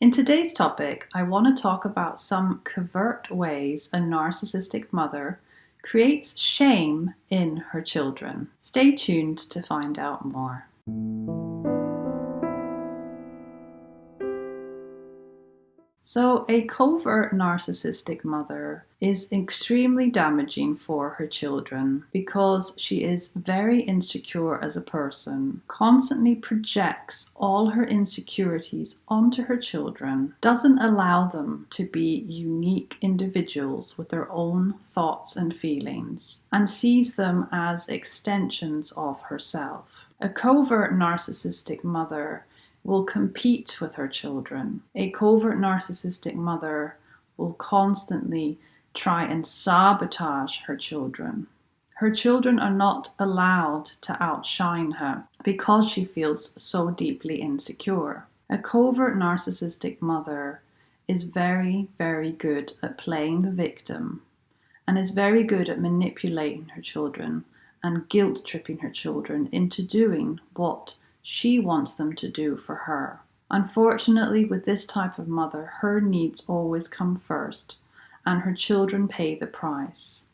In today's topic, I want to talk about some covert ways a narcissistic mother creates shame in her children. Stay tuned to find out more. So, a covert narcissistic mother is extremely damaging for her children because she is very insecure as a person, constantly projects all her insecurities onto her children, doesn't allow them to be unique individuals with their own thoughts and feelings, and sees them as extensions of herself. A covert narcissistic mother will compete with her children. A covert narcissistic mother will constantly try and sabotage her children. Her children are not allowed to outshine her because she feels so deeply insecure. A covert narcissistic mother is very, very good at playing the victim and is very good at manipulating her children and guilt-tripping her children into doing what she wants them to do for her. Unfortunately, with this type of mother, her needs always come first, and her children pay the price.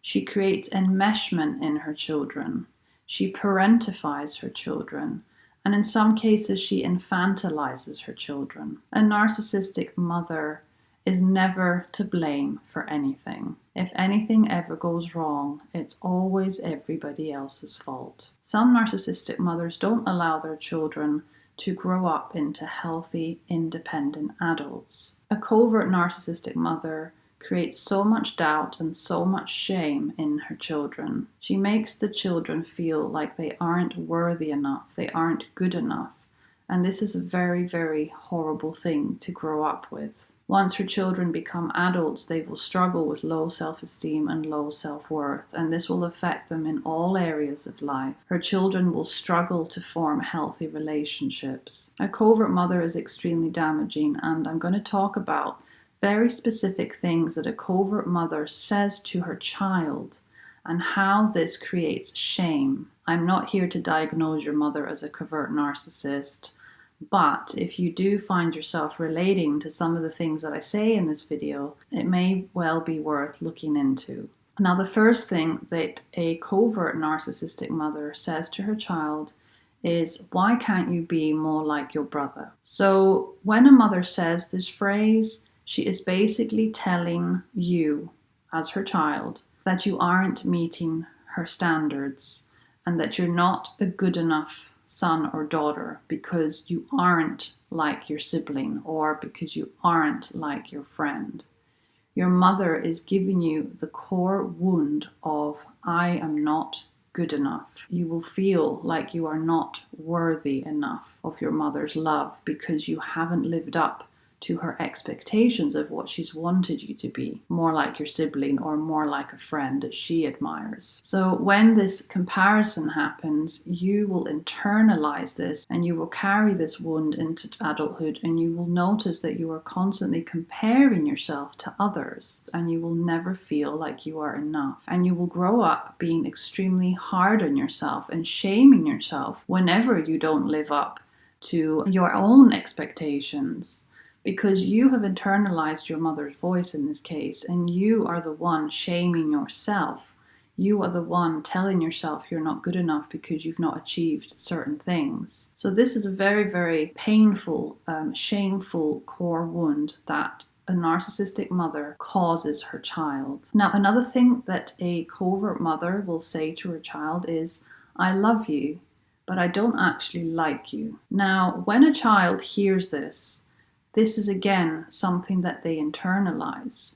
She creates enmeshment in her children. She parentifies her children, and in some cases, she infantilizes her children. A narcissistic mother is never to blame for anything. If anything ever goes wrong, it's always everybody else's fault. Some narcissistic mothers don't allow their children to grow up into healthy, independent adults. A covert narcissistic mother creates so much doubt and so much shame in her children. She makes the children feel like they aren't worthy enough, they aren't good enough. And this is a very, very horrible thing to grow up with. Once her children become adults, they will struggle with low self-esteem and low self-worth, and this will affect them in all areas of life. Her children will struggle to form healthy relationships. A covert mother is extremely damaging, and I'm going to talk about very specific things that a covert mother says to her child and how this creates shame. I'm not here to diagnose your mother as a covert narcissist, but if you do find yourself relating to some of the things that I say in this video, it may well be worth looking into. Now, the first thing that a covert narcissistic mother says to her child is, "Why can't you be more like your brother?" So when a mother says this phrase, she is basically telling you, as her child, that you aren't meeting her standards and that you're not a good enough son or daughter because you aren't like your sibling or because you aren't like your friend. Your mother is giving you the core wound of, I am not good enough. You will feel like you are not worthy enough of your mother's love because you haven't lived up to her expectations of what she's wanted you to be, more like your sibling or more like a friend that she admires. So when this comparison happens, you will internalize this and you will carry this wound into adulthood, and you will notice that you are constantly comparing yourself to others, and you will never feel like you are enough. And you will grow up being extremely hard on yourself and shaming yourself whenever you don't live up to your own expectations, because you have internalized your mother's voice in this case, and you are the one shaming yourself. You are the one telling yourself you're not good enough because you've not achieved certain things. So this is a very, very painful, shameful core wound that a narcissistic mother causes her child. Now, another thing that a covert mother will say to her child is, "I love you, but I don't actually like you." Now, when a child hears this is again something that they internalize.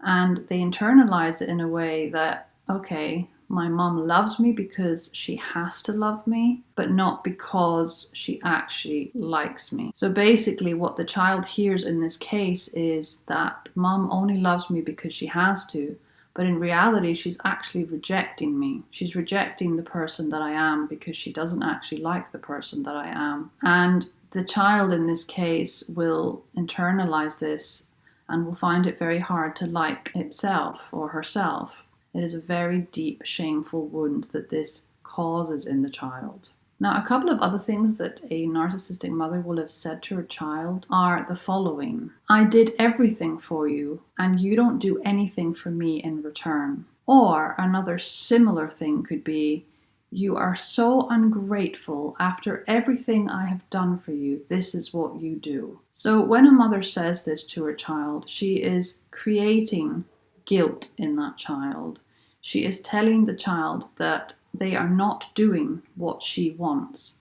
And they internalize it in a way that, okay, my mom loves me because she has to love me, but not because she actually likes me. So basically what the child hears in this case is that mom only loves me because she has to, but in reality she's actually rejecting me. She's rejecting the person that I am because she doesn't actually like the person that I am. And the child in this case will internalize this and will find it very hard to like itself or herself. It is a very deep, shameful wound that this causes in the child. Now, a couple of other things that a narcissistic mother will have said to her child are the following: I did everything for you, and you don't do anything for me in return. Or another similar thing could be, you are so ungrateful. After everything I have done for you, this is what you do. So when a mother says this to her child, she is creating guilt in that child. She is telling the child that they are not doing what she wants,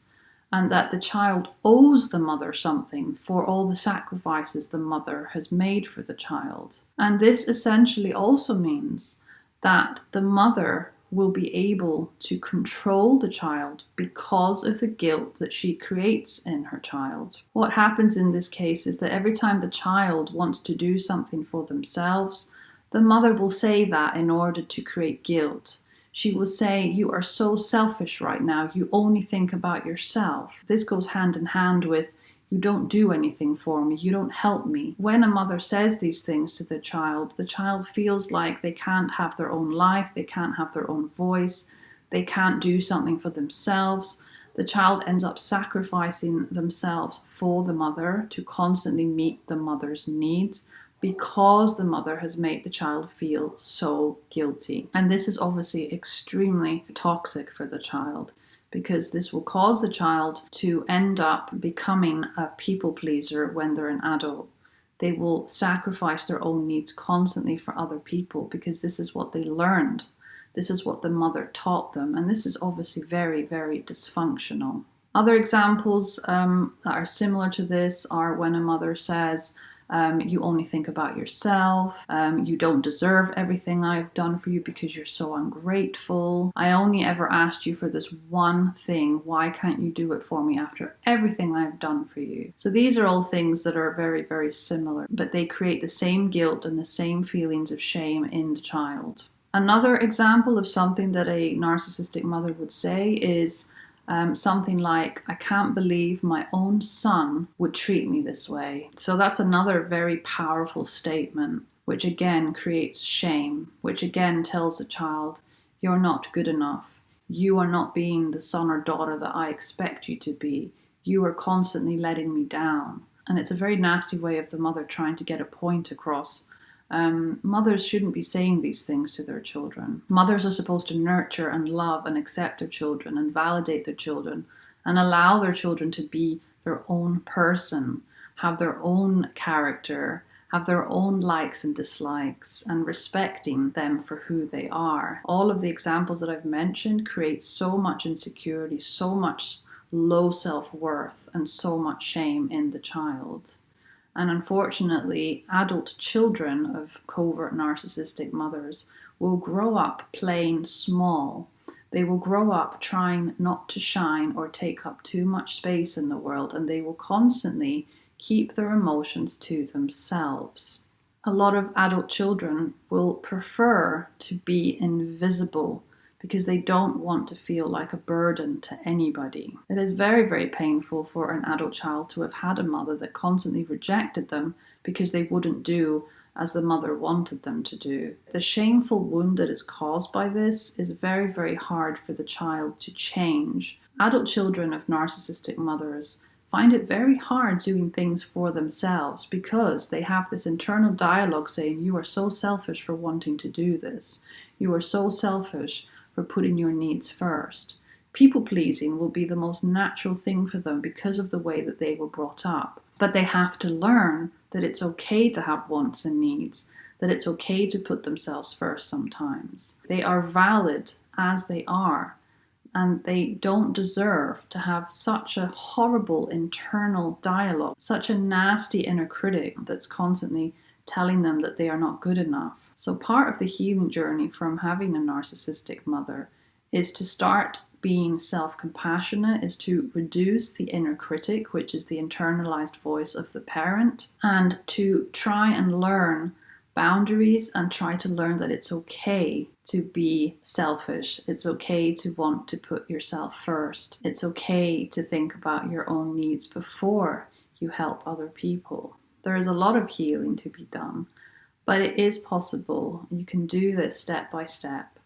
and that the child owes the mother something for all the sacrifices the mother has made for the child. And this essentially also means that the mother will be able to control the child because of the guilt that she creates in her child. What happens in this case is that every time the child wants to do something for themselves, the mother will say that in order to create guilt. She will say, you are so selfish right now, you only think about yourself. This goes hand in hand with, you don't do anything for me, you don't help me. When a mother says these things to the child feels like they can't have their own life, they can't have their own voice, they can't do something for themselves. The child ends up sacrificing themselves for the mother to constantly meet the mother's needs, because the mother has made the child feel so guilty. And this is obviously extremely toxic for the child, because this will cause the child to end up becoming a people pleaser when they're an adult. They will sacrifice their own needs constantly for other people because this is what they learned. This is what the mother taught them. And this is obviously very, very dysfunctional. Other examples that are similar to this are when a mother says, you only think about yourself, you don't deserve everything I've done for you because you're so ungrateful. I only ever asked you for this one thing. Why can't you do it for me after everything I've done for you? So these are all things that are very, very similar, but they create the same guilt and the same feelings of shame in the child. Another example of something that a narcissistic mother would say is something like, I can't believe my own son would treat me this way. So that's another very powerful statement, which again creates shame, which again tells the child, you're not good enough. You are not being the son or daughter that I expect you to be. You are constantly letting me down. And it's a very nasty way of the mother trying to get a point across. Mothers shouldn't be saying these things to their children. Mothers are supposed to nurture and love and accept their children and validate their children and allow their children to be their own person, have their own character, have their own likes and dislikes, and respecting them for who they are. All of the examples that I've mentioned create so much insecurity, so much low self-worth, and so much shame in the child. And unfortunately, adult children of covert narcissistic mothers will grow up playing small. They will grow up trying not to shine or take up too much space in the world, and they will constantly keep their emotions to themselves. A lot of adult children will prefer to be invisible because they don't want to feel like a burden to anybody. It is very, very painful for an adult child to have had a mother that constantly rejected them because they wouldn't do as the mother wanted them to do. The shameful wound that is caused by this is very, very hard for the child to change. Adult children of narcissistic mothers find it very hard doing things for themselves because they have this internal dialogue saying, you are so selfish for wanting to do this. You are so selfish for putting your needs first. People pleasing will be the most natural thing for them because of the way that they were brought up. But they have to learn that it's okay to have wants and needs, that it's okay to put themselves first sometimes. They are valid as they are, and they don't deserve to have such a horrible internal dialogue, such a nasty inner critic that's constantly telling them that they are not good enough. So part of the healing journey from having a narcissistic mother is to start being self-compassionate, is to reduce the inner critic, which is the internalized voice of the parent, and to try and learn boundaries and try to learn that it's okay to be selfish. It's okay to want to put yourself first. It's okay to think about your own needs before you help other people. There is a lot of healing to be done, but it is possible. You can do this step by step,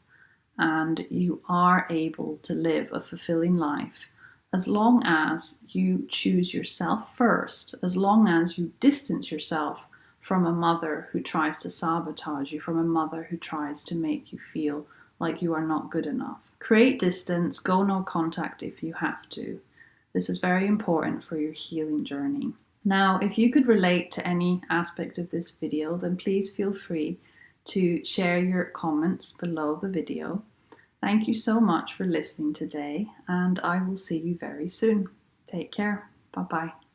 and you are able to live a fulfilling life as long as you choose yourself first, as long as you distance yourself from a mother who tries to sabotage you, from a mother who tries to make you feel like you are not good enough. Create distance, go no contact if you have to. This is very important for your healing journey. Now, if you could relate to any aspect of this video, then please feel free to share your comments below the video. Thank you so much for listening today, and I will see you very soon. Take care. Bye-bye.